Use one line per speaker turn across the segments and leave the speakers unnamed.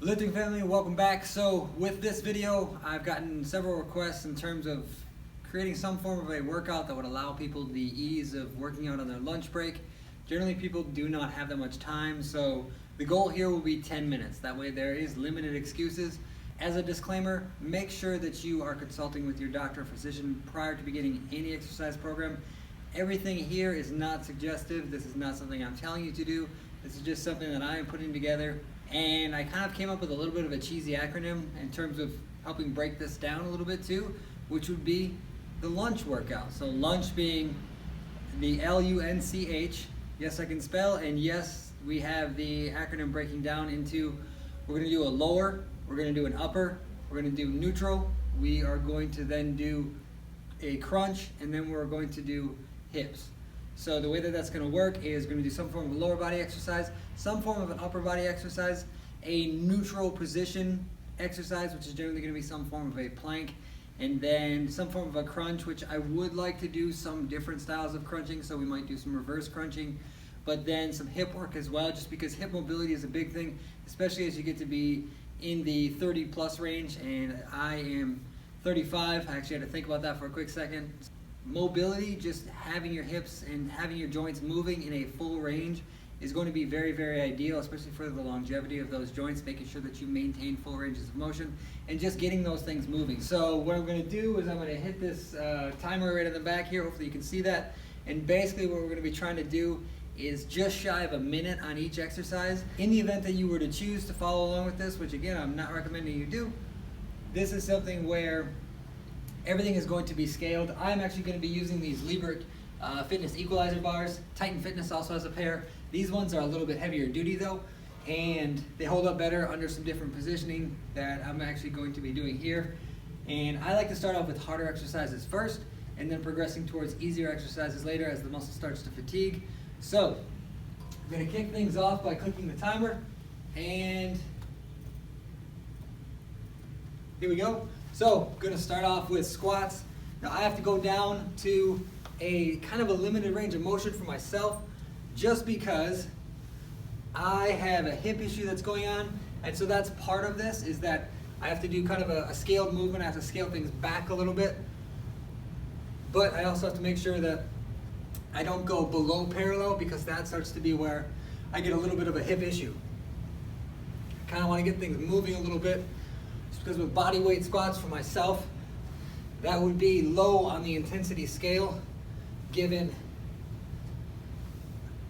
Lifting family, welcome back. So with this video, I've gotten several requests in terms of creating some form of a workout that would allow people the ease of working out on their lunch break. Generally, people do not have that much time, so the goal here will be 10 minutes. That way there is limited excuses. As a disclaimer, make sure that you are consulting with your doctor or physician prior to beginning any exercise program. Everything here is not suggestive. This is not something I'm telling you to do. This is just something that I am putting together. And I kind of came up with a little bit of a cheesy acronym in terms of helping break this down a little bit too, which would be the lunch workout. So lunch being the L-U-N-C-H. Yes, I can spell, and yes, we have the acronym breaking down into, we're going to do a lower, we're going to do an upper, we're going to do neutral, we are going to then do a crunch, and then we're going to do hips. So the way that that's going to work is going to do some form of a lower body exercise, some form of an upper body exercise, a neutral position exercise, which is generally going to be some form of a plank, and then some form of a crunch, which I would like to do some different styles of crunching, so we might do some reverse crunching, but then some hip work as well, just because hip mobility is a big thing, especially as you get to be in the 30 plus range, and I am 35. I actually had to think about that for a quick second. Mobility, just having your hips and having your joints moving in a full range is going to be very, very ideal, especially for the longevity of those joints, making sure that you maintain full ranges of motion and just getting those things moving. So what I'm going to do is I'm going to hit this timer right in the back here. Hopefully you can see that. And basically what we're going to be trying to do is just shy of a minute on each exercise. In the event that you were to choose to follow along with this, which again, I'm not recommending you do, this is something where everything is going to be scaled. I'm actually going to be using these Liebert Fitness Equalizer bars. Titan Fitness also has a pair. These ones are a little bit heavier duty though, and they hold up better under some different positioning that I'm actually going to be doing here. And I like to start off with harder exercises first, and then progressing towards easier exercises later as the muscle starts to fatigue. So I'm going to kick things off by clicking the timer, and here we go. So I'm going to start off with squats. Now I have to go down to a kind of a limited range of motion for myself, just because I have a hip issue that's going on, and so that's part of this, is that I have to do kind of a scaled movement. I have to scale things back a little bit, but I also have to make sure that I don't go below parallel, because that starts to be where I get a little bit of a hip issue. I kind of want to get things moving a little bit, just because with body weight squats for myself, that would be low on the intensity scale, given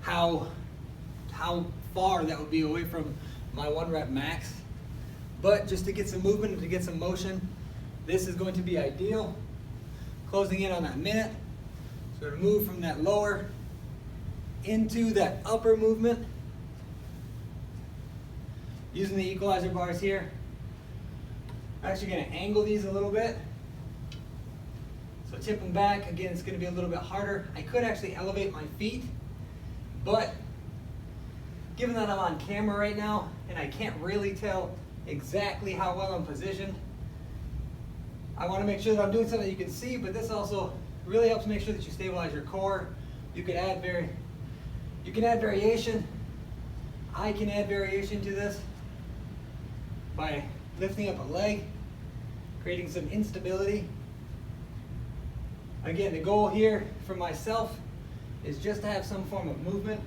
how far that would be away from my 1 rep max. But just to get some movement and to get some motion, this is going to be ideal. Closing in on that minute. So to move from that lower into that upper movement, using the equalizer bars here. I'm actually going to angle these a little bit. So tip them back. Again, it's going to be a little bit harder. I could actually elevate my feet, but given that I'm on camera right now and I can't really tell exactly how well I'm positioned, I want to make sure that I'm doing something you can see, but this also really helps make sure that you stabilize your core. You can add variation. I can add variation to this by lifting up a leg, creating some instability. Again, the goal here for myself is just to have some form of movement.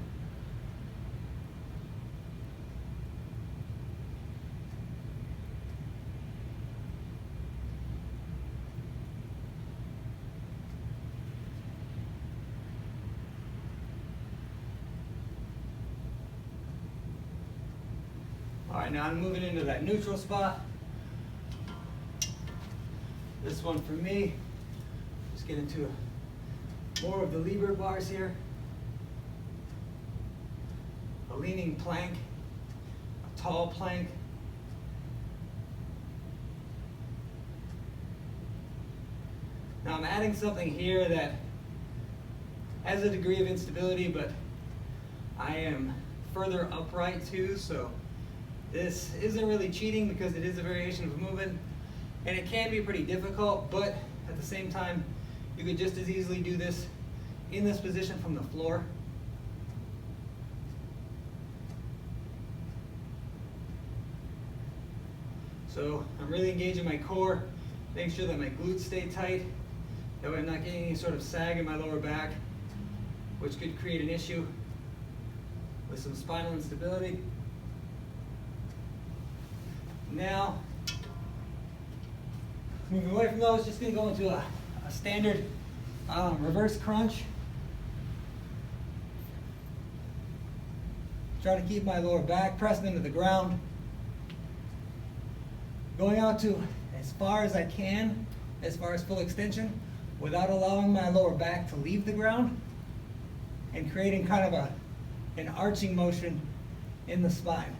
All right, now I'm moving into that neutral spot. This one for me, just get into more of the Liebert bars here. A leaning plank, a tall plank. Now I'm adding something here that has a degree of instability, but I am further upright too, so this isn't really cheating because it is a variation of movement, and it can be pretty difficult, but at the same time, you could just as easily do this in this position from the floor. So I'm really engaging my core, making sure that my glutes stay tight. That way I'm not getting any sort of sag in my lower back, which could create an issue with some spinal instability. Now, moving away from those, just going to go into a standard reverse crunch. Try to keep my lower back pressed into the ground. Going out to as far as I can, as far as full extension, without allowing my lower back to leave the ground, and creating kind of an arching motion in the spine.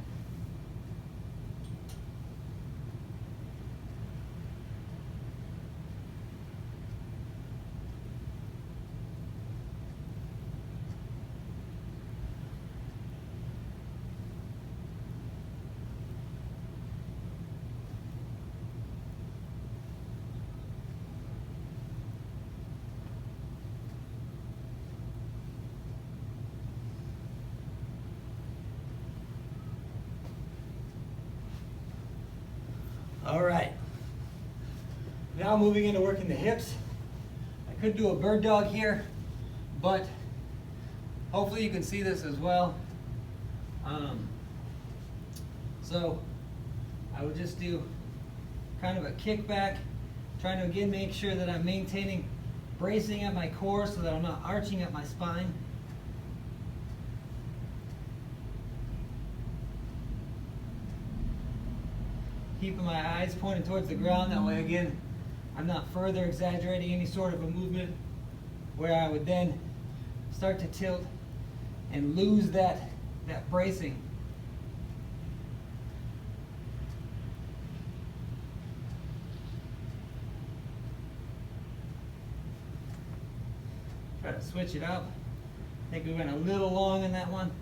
All right, now moving into working the hips. I could do a bird dog here, but hopefully you can see this as well. So I would just do kind of a kickback, trying to again make sure that I'm maintaining bracing at my core so that I'm not arching at my spine. Keeping my eyes pointed towards the ground, that way again, I'm not further exaggerating any sort of a movement where I would then start to tilt and lose that bracing. Try to switch it up. I think we went a little long in that one.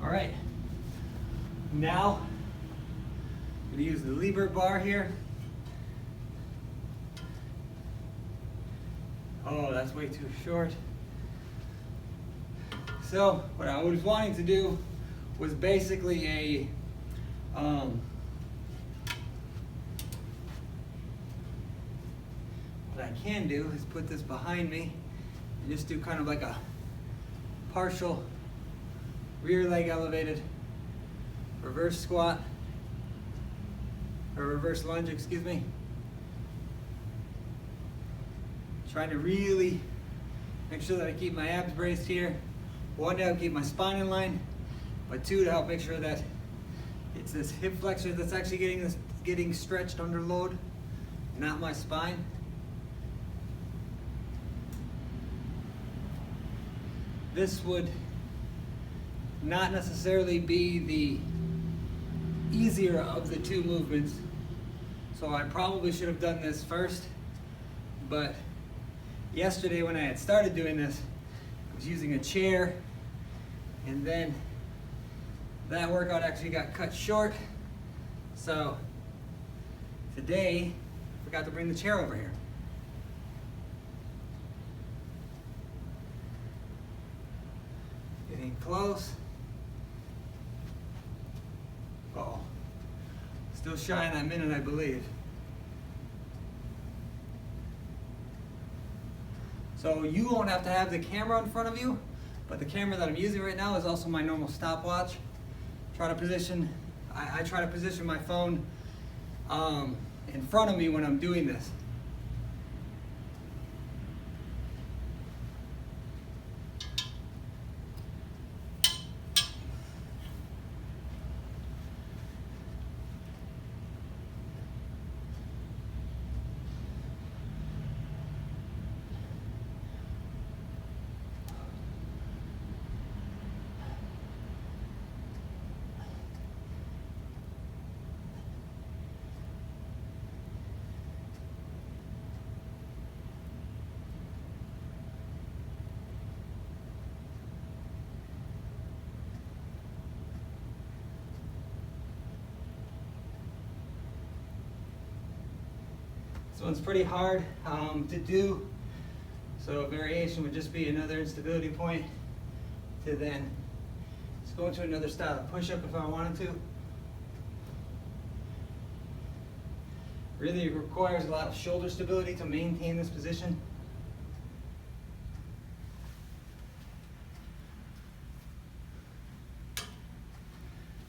All right, now I'm going to use the lever bar here. Oh, that's way too short. So what I was wanting to do was basically a what I can do is put this behind me and just do kind of like a partial rear leg elevated reverse squat, or reverse lunge, excuse me. Trying to really make sure that I keep my abs braced here. One, to help keep my spine in line, but two, to help make sure that it's this hip flexor that's actually getting stretched under load, not my spine. This would not necessarily be the easier of the two movements, so I probably should have done this first, but yesterday when I had started doing this, I was using a chair, and then that workout actually got cut short, so today I forgot to bring the chair over here. Getting close. Uh-oh. Still shy in that minute, I believe. So you won't have to have the camera in front of you, but the camera that I'm using right now is also my normal stopwatch. I try to position my phone in front of me when I'm doing this. one's pretty hard to do, so a variation would just be another instability point to then just go into another style of push-up if I wanted to. Really requires a lot of shoulder stability to maintain this position.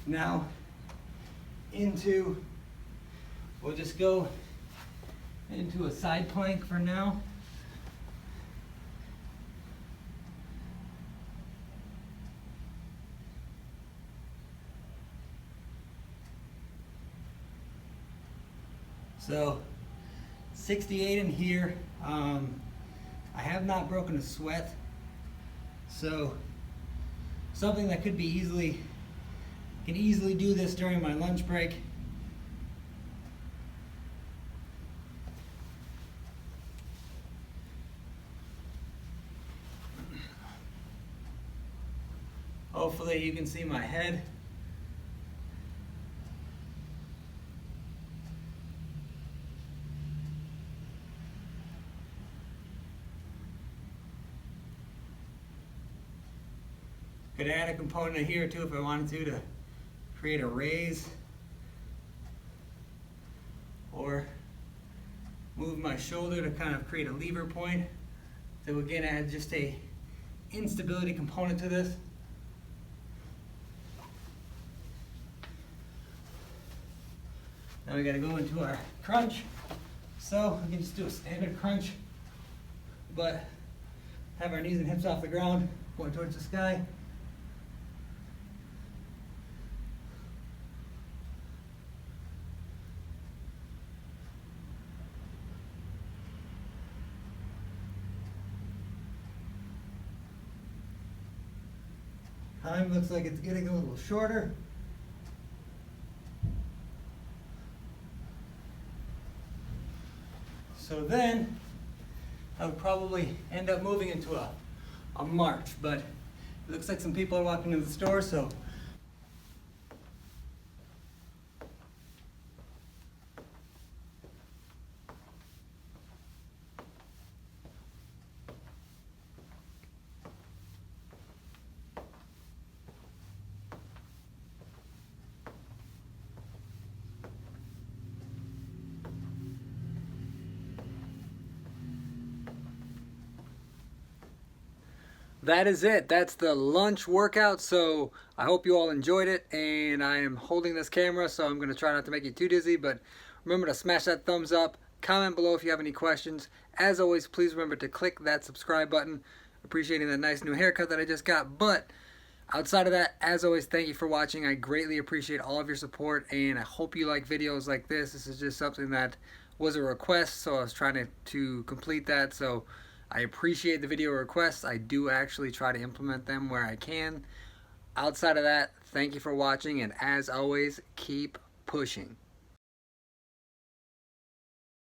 Now we'll just go into a side plank for now. So 68 in here. I have not broken a sweat, so something that could be can easily do this during my lunch break. Hopefully you can see my head. Could add a component here too if I wanted to create a raise, or move my shoulder to kind of create a lever point. So again, add just a instability component to this. Now we got to go into our crunch. So we can just do a standard crunch, but have our knees and hips off the ground, going towards the sky. Time looks like it's getting a little shorter. So then I would probably end up moving into a march, but it looks like some people are walking into the store, so that is it. That's the lunch workout. So I hope you all enjoyed it, and I am holding this camera, so I'm going to try not to make you too dizzy, but remember to smash that thumbs up, comment below if you have any questions. As always, please remember to click that subscribe button. Appreciating that nice new haircut that I just got, but outside of that, as always, thank you for watching. I greatly appreciate all of your support, and I hope you like videos like this. This is just something that was a request, so I was trying to complete that. So I appreciate the video requests. I do actually try to implement them where I can. Outside of that, thank you for watching, and as always, keep pushing.